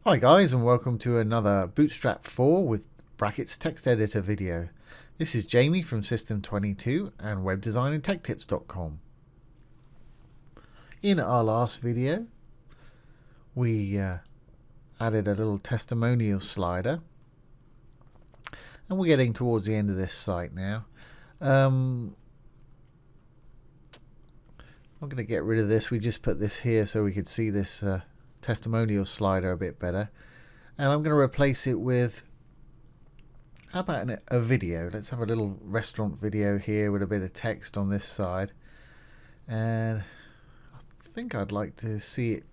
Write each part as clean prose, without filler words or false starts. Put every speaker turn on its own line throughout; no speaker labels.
Hi guys, and welcome to another Bootstrap 4 with brackets text editor video. This is Jamie from System22 and webdesignandtechtips.com. In our last video we added a little testimonial slider, and we're getting towards the end of this site now. I'm going to get rid of this. We just put this here so we could see this testimonial slider a bit better, and I'm going to replace it with, how about a video? Let's have a little restaurant video here with a bit of text on this side, and I think I'd like to see it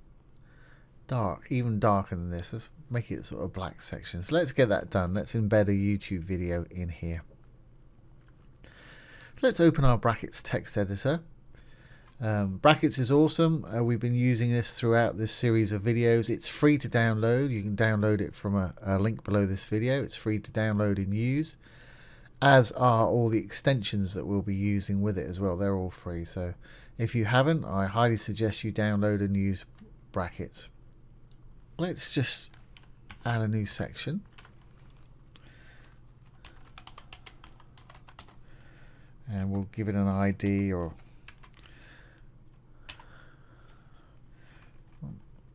dark, even darker than this. Let's make it sort of black sections. Let's get that done. Let's embed a YouTube video in here. So let's open our brackets text editor. Brackets is awesome. We've been using this throughout this series of videos. It's free to download. You can download it from a link below this video. It's free to download and use, as are all the extensions that we'll be using with it as well. They're all free. So if you haven't, I highly suggest you download and use brackets. Let's just add a new section. And we'll give it an ID, or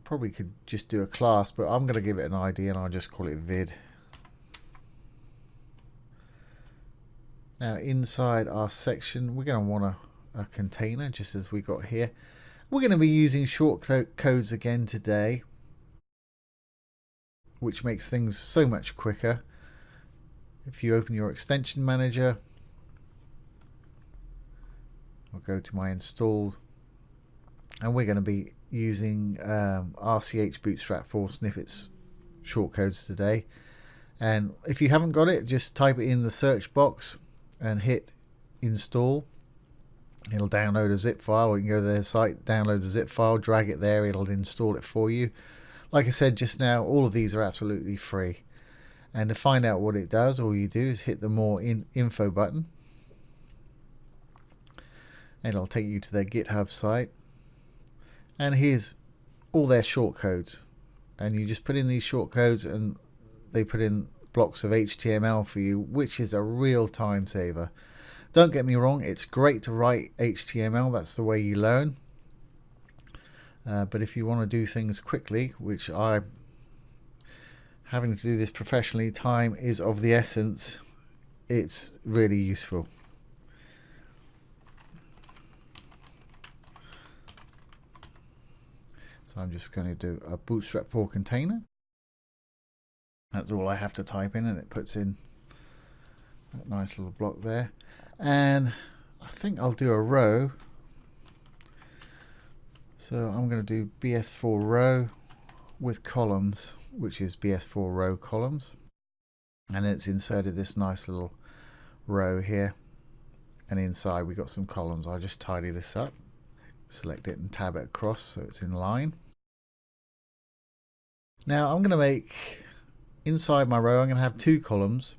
probably could just do a class, but I'm going to give it an ID and I'll just call it vid. Now inside our section we're going to want a container, just as we got here. We're going to be using shortcodes again today, which makes things so much quicker. If you open your extension manager, I'll go to my installed, and we're going to be using RCH Bootstrap 4 snippets shortcodes today. And if you haven't got it, just type it in the search box and hit install. It'll download a zip file. You can go to their site, download the zip file, drag it there, it'll install it for you. Like I said just now, all of these are absolutely free. And to find out what it does, all you do is hit the more info button, and it'll take you to their GitHub site. And here's all their shortcodes, and you just put in these shortcodes and they put in blocks of HTML for you, which is a real time saver. Don't get me wrong, it's great to write HTML, that's the way you learn. But if you want to do things quickly, which I'm having to do this professionally, time is of the essence, it's really useful. So I'm just going to do a Bootstrap 4 container. That's all I have to type in, and it puts in that nice little block there. And I think I'll do a row. So I'm going to do BS4 row with columns, which is BS4 row columns. And it's inserted this nice little row here. And inside we got some columns. I'll just tidy this up. Select it and tab it across so it's in line. Now I'm going to make, inside my row, I'm going to have two columns.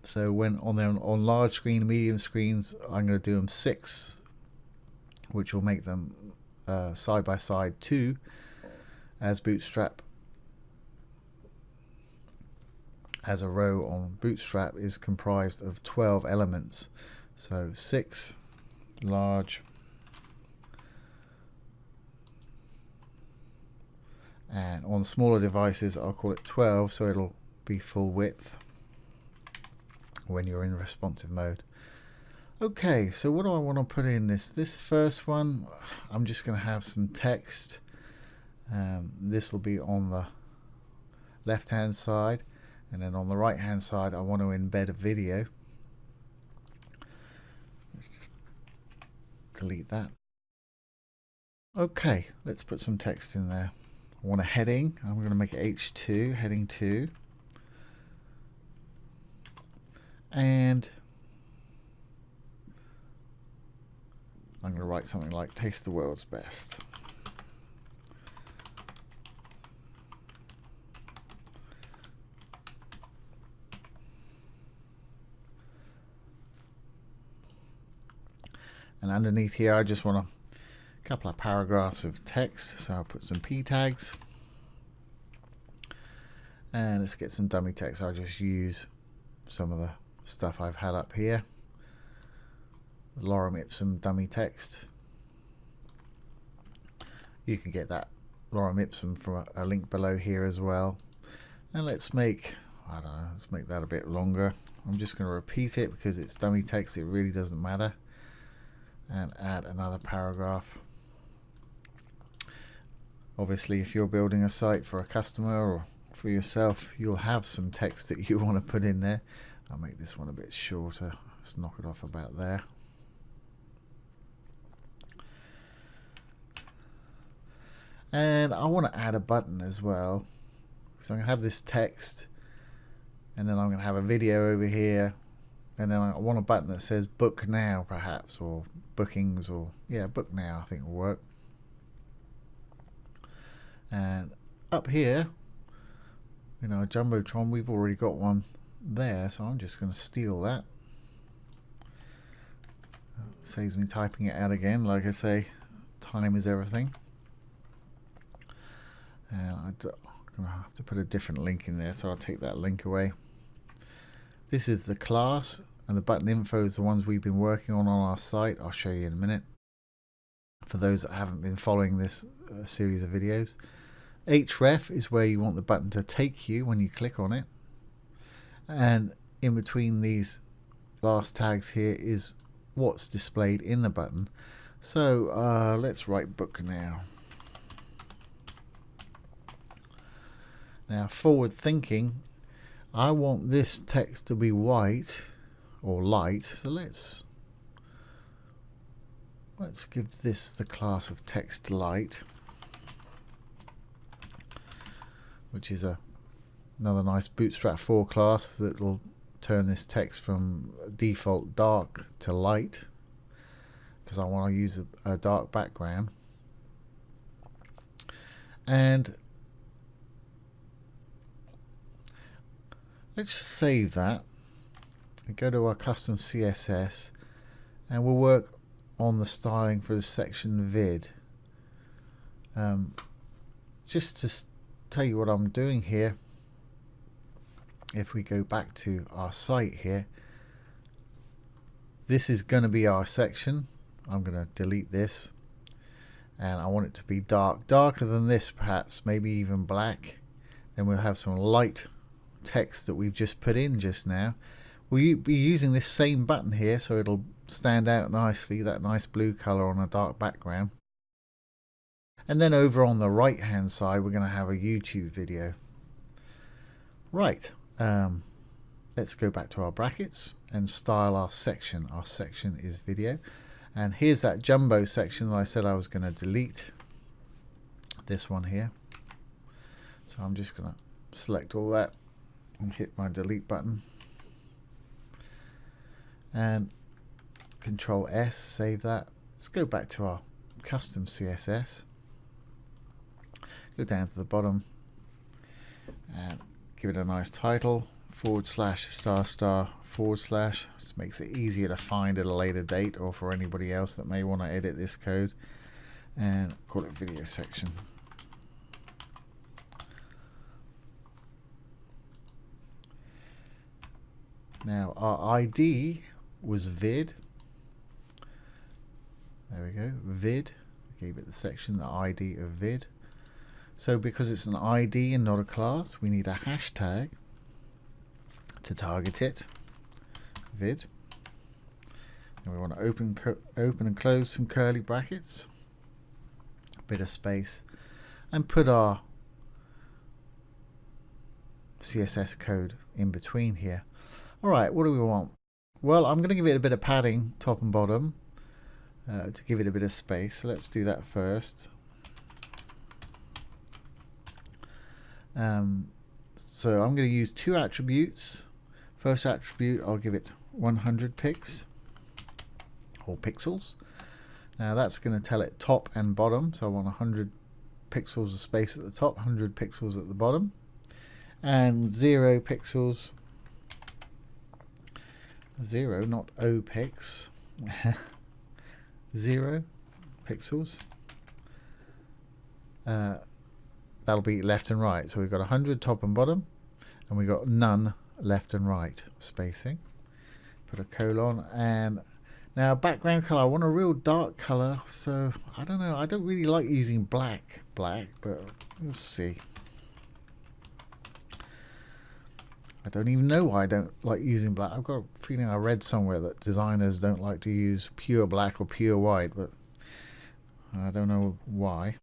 So when on large screen and medium screens, I'm going to do them 6, which will make them side by side 2, as Bootstrap, as a row on Bootstrap is comprised of 12 elements. So 6 large, and on smaller devices I'll call it 12, so it'll be full width when you're in responsive mode. Okay, so what do I want to put in this first one? I'm just going to have some text. This will be on the left hand side, and then on the right hand side I want to embed a video. Let's just delete that. Okay, let's put some text in there. I want a heading. I'm going to make it H2, heading 2. And I'm going to write something like taste the world's best. And underneath here I just want a couple of paragraphs of text, so I'll put some p tags. And let's get some dummy text. I'll just use some of the stuff I've had up here. Lorem ipsum dummy text. You can get that lorem ipsum from a link below here as well. And let's make, I don't know, let's make that a bit longer. I'm just going to repeat it because it's dummy text, it really doesn't matter. And add another paragraph. Obviously, if you're building a site for a customer or for yourself, you'll have some text that you want to put in there. I'll make this one a bit shorter. Let's knock it off about there. And I want to add a button as well. So I'm going to have this text, and then I'm going to have a video over here, and then I want a button that says book now perhaps, or bookings, or yeah, book now I think will work. And up here, you know, a Jumbotron, we've already got one there, so I'm just going to steal that. Saves me typing it out again. Like I say, time is everything. And I'm going to have to put a different link in there, so I'll take that link away. This is the class, and the button info is the ones we've been working on our site. I'll show you in a minute. For those that haven't been following this series of videos. href is where you want the button to take you when you click on it. And in between these last tags here is what's displayed in the button. So let's write book now. Now, forward thinking, I want this text to be white or light, so let's give this the class of text light, which is another nice Bootstrap 4 class that will turn this text from default dark to light, because I want to use a dark background. And let's save that and go to our custom CSS, and we'll work on the styling for the section vid. Just to tell you what I'm doing here, if we go back to our site here, this is going to be our section. I'm going to delete this, and I want it to be dark, darker than this perhaps, maybe even black. Then we'll have some light text that we've just put in just now. We'll be using this same button here, so it'll stand out nicely, that nice blue color on a dark background. And then over on the right hand side, we're going to have a YouTube video. Right, let's go back to our brackets and style our section. Our section is video, and here's that jumbo section that I said I was going to delete, this one here. So I'm just going to select all that and hit my delete button, and Control S, save that. Let's go back to our custom CSS, go down to the bottom and give it a nice title, // Just makes it easier to find at a later date, or for anybody else that may want to edit this code, and call it video section. Now our ID was vid. There we go, vid. We gave it the section, the ID of vid. So because it's an ID and not a class, we need a hashtag to target it, vid. And we want to open and close some curly brackets, a bit of space, and put our CSS code in between here. Alright, what do we want? Well, I'm going to give it a bit of padding, top and bottom, to give it a bit of space. So let's do that first. So I'm going to use two attributes. First attribute, I'll give it 100 pics, or pixels. Now that's going to tell it top and bottom. So I want 100 pixels of space at the top, 100 pixels at the bottom, and 0 pixels. 0, not O pix. 0 pixels. That'll be left and right. So we've got 100 top and bottom, and we got none left and right spacing. Put a colon, and now background color, I want a real dark color, so I don't know, I don't really like using black, but we'll see. I don't even know why I don't like using black. I've got a feeling I read somewhere that designers don't like to use pure black or pure white, but I don't know why.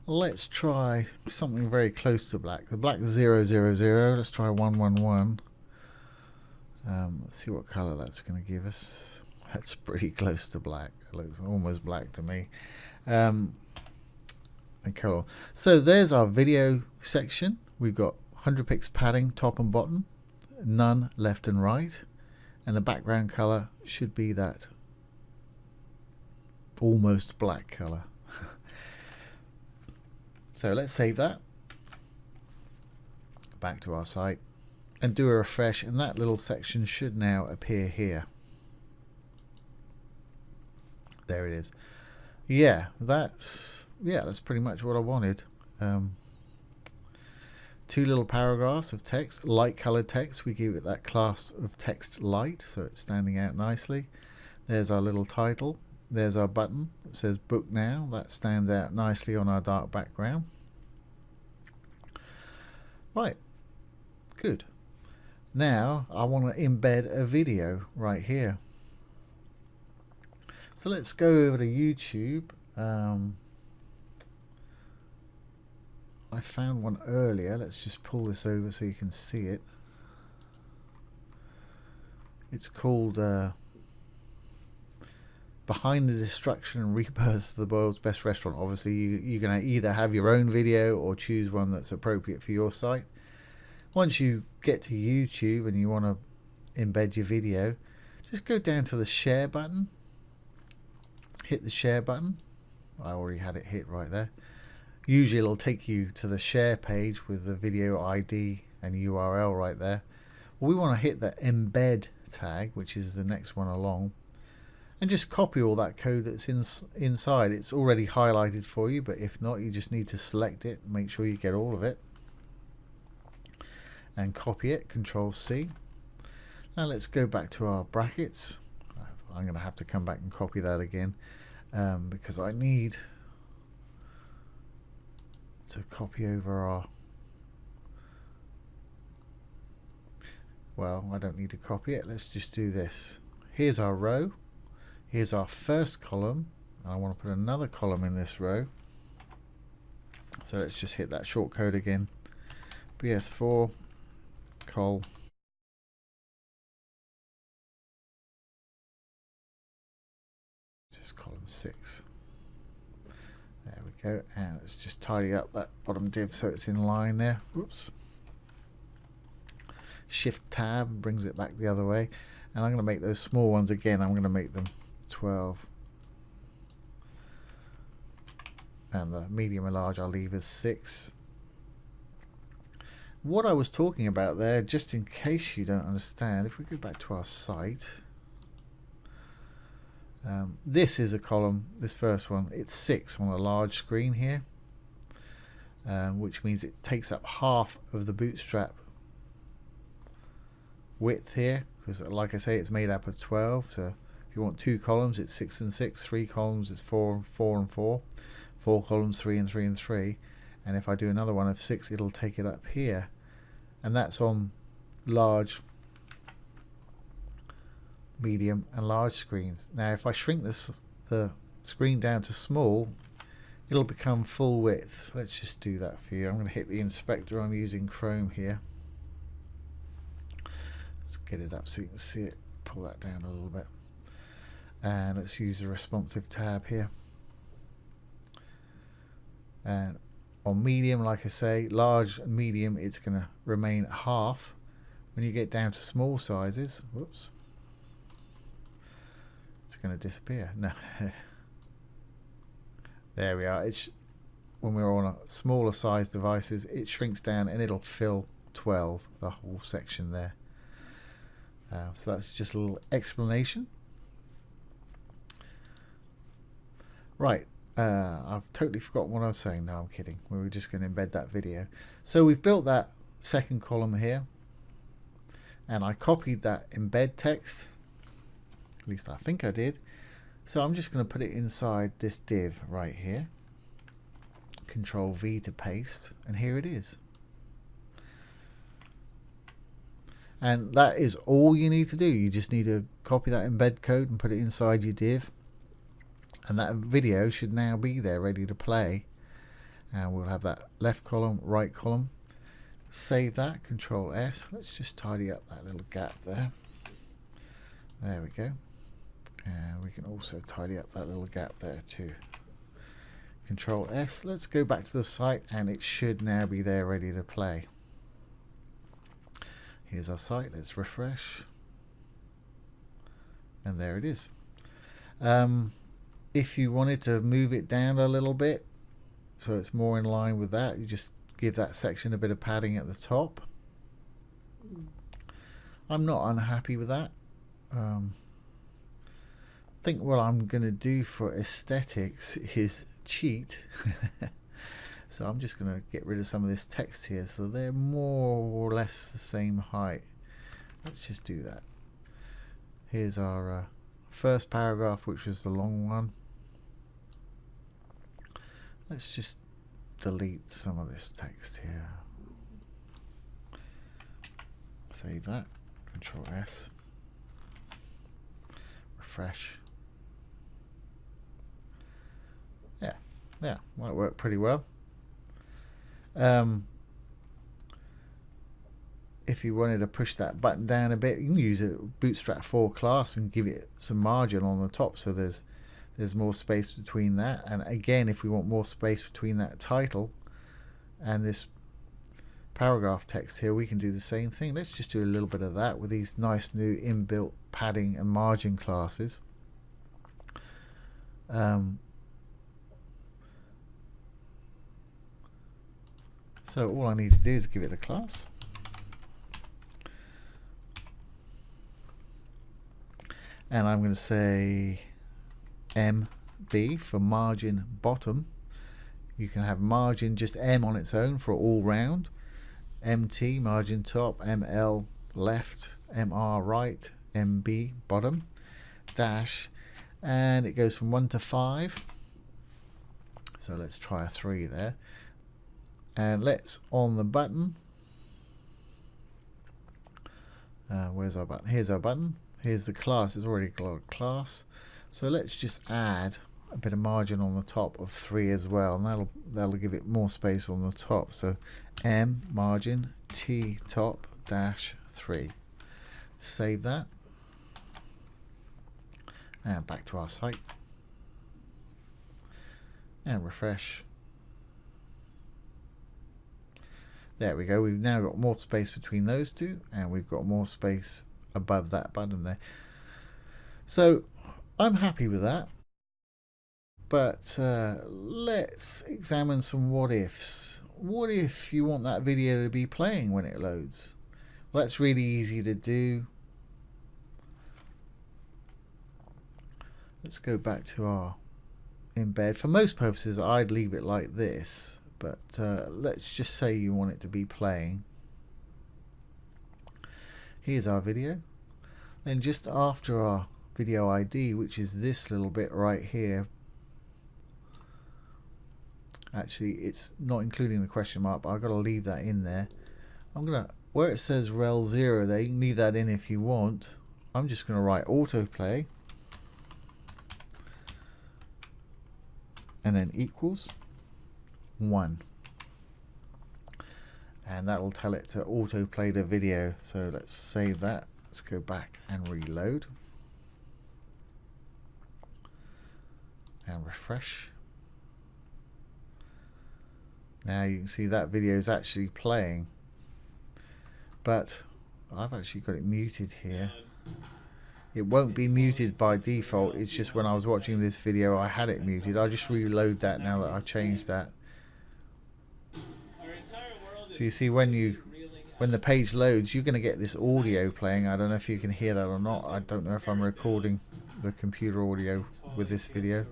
Let's try something very close to black. The black 000. Let's try 111. Let's see what color that's going to give us. That's pretty close to black. It looks almost black to me. And color. So there's our video section. We've got 100 pix padding top and bottom, none left and right, and the background color should be that almost black color. So let's save that, back to our site, and do a refresh, and that little section should now appear here. There it is. Yeah, that's pretty much what I wanted. Two little paragraphs of text, light colored text. We give it that class of text light, so it's standing out nicely. There's our little title. There's our button. It says book now. That stands out nicely on our dark background. Right, good. Now I want to embed a video right here. So let's go over to YouTube. I found one earlier. Let's just pull this over so you can see it. It's called Behind the Destruction and Rebirth of the World's Best Restaurant. Obviously, you're going to either have your own video or choose one that's appropriate for your site. Once you get to YouTube and you want to embed your video, just go down to the share button. Hit the share button. I already had it hit right there. Usually it'll take you to the share page with the video ID and URL right there. Well, we want to hit the embed tag, which is the next one along, and just copy all that code that's inside. It's already highlighted for you, but if not, you just need to select it, make sure you get all of it, and copy it, Control C. Now let's go back to our brackets. I'm going to have to come back and copy that again because I need to copy over our, well, I don't need to copy it. Let's just do this. Here's our row. Here's our first column. I want to put another column in this row. So let's just hit that short code again. BS4 col. Just column 6. There we go, and let's just tidy up that bottom div so it's in line there. Whoops. Shift tab brings it back the other way, and I'm going to make those small ones again. I'm going to make them 12, and the medium and large I'll leave as 6. What I was talking about there, just in case you don't understand, if we go back to our site, this is a column, this first one, it's 6 on a large screen here, which means it takes up half of the Bootstrap width here, because like I say, it's made up of 12. So if you want 2 columns, it's 6 and 6, 3 columns, it's 4 and 4 and 4, 4 columns, 3 and 3 and 3, and if I do another one of 6, it'll take it up here, and that's on large, medium and large screens. Now if I shrink the screen down to small, it'll become full width. Let's just do that for you. I'm going to hit the inspector. I'm using Chrome here. Let's get it up so you can see it. Pull that down a little bit, and let's use the responsive tab here. And on medium, like I say, large and medium, it's going to remain at half. When you get down to small sizes, whoops, it's going to disappear. No. There we are. It's when we're on a smaller size devices, it shrinks down and it'll fill 12, the whole section there. So that's just a little explanation. Right, I've totally forgotten what I was saying. No, I'm kidding. We were just going to embed that video. So we've built that second column here, and I copied that embed text, at least I think I did. So I'm just going to put it inside this div right here. Control V to paste, and here it is. And that is all you need to do. You just need to copy that embed code and put it inside your div, and that video should now be there ready to play. And we'll have that left column, right column. Save that, Control S. Let's just tidy up that little gap there. There we go. And we can also tidy up that little gap there too. Control S. Let's go back to the site, and it should now be there ready to play. Here's our site. Let's refresh. And there it is. If you wanted to move it down a little bit so it's more in line with that, you just give that section a bit of padding at the top. I'm not unhappy with that. I think what I'm going to do for aesthetics is cheat. So I'm just going to get rid of some of this text here so they're more or less the same height. Let's just do that. Here's our first paragraph, which was the long one. Let's just delete some of this text here. Save that. Control S. Refresh. Yeah, might work pretty well. If you wanted to push that button down a bit, you can use a Bootstrap 4 class and give it some margin on the top so there's more space between that. And again, if we want more space between that title and this paragraph text here, we can do the same thing. Let's just do a little bit of that with these nice new inbuilt padding and margin classes. So all I need to do is give it a class. And I'm going to say MB for margin bottom. You can have margin just M on its own for all round. MT margin top, ML left, MR right, MB bottom, dash, and it goes from 1 to 5. So let's try a 3 there. And let's on the button. Where's our button? Here's our button. Here's the class. It's already got a class. So let's just add a bit of margin on the top of 3 as well, and that'll give it more space on the top. So M margin T top dash 3. Save that. And back to our site. And refresh. There we go. We've now got more space between those two, and we've got more space above that button there. So I'm happy with that. But let's examine some what ifs. What if you want that video to be playing when it loads? Well, that's really easy to do. Let's go back to our embed. For most purposes, I'd leave it like this. But let's just say you want it to be playing. Here's our video. Then just after our video ID, which is this little bit right here, actually it's not including the question mark, but I've got to leave that in there. I'm gonna, where it says rel 0 there, you can leave that in if you want. I'm just going to write autoplay and then equals 1, and that will tell it to autoplay the video. So let's save that. Let's go back and reload and refresh. Now you can see that video is actually playing, but I've actually got it muted here. It won't be muted by default. It's just when I was watching this video I had it muted. I'll just reload that now that I've changed that. So you see when the page loads, you're going to get this audio playing. I don't know if you can hear that or not. I don't know if I'm recording the computer audio with this video.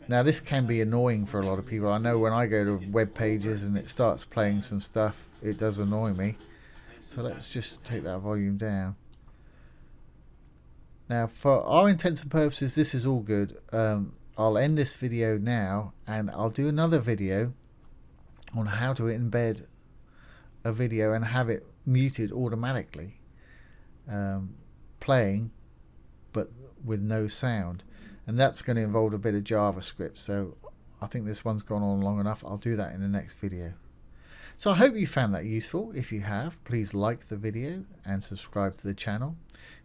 Now this can be annoying for a lot of people. I know when I go to web pages and it starts playing some stuff, it does annoy me. So let's just take that volume down. Now for our intents and purposes, this is all good. I'll end this video now and I'll do another video on how to embed a video and have it muted automatically, playing but with no sound. And that's going to involve a bit of JavaScript, so I think this one's gone on long enough. I'll do that in the next video. So I hope you found that useful. If you have, please like the video and subscribe to the channel.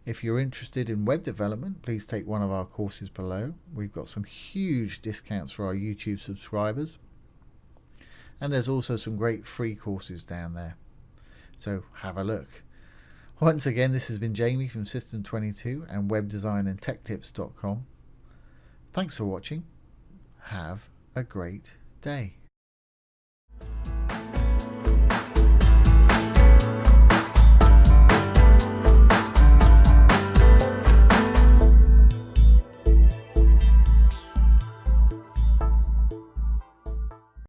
If you're interested in web development, please take one of our courses below. We've got some huge discounts for our YouTube subscribers. And there's also some great free courses down there. So have a look. Once again, this has been Jamie from System22 and webdesignandtechtips.com. Thanks for watching. Have a great day.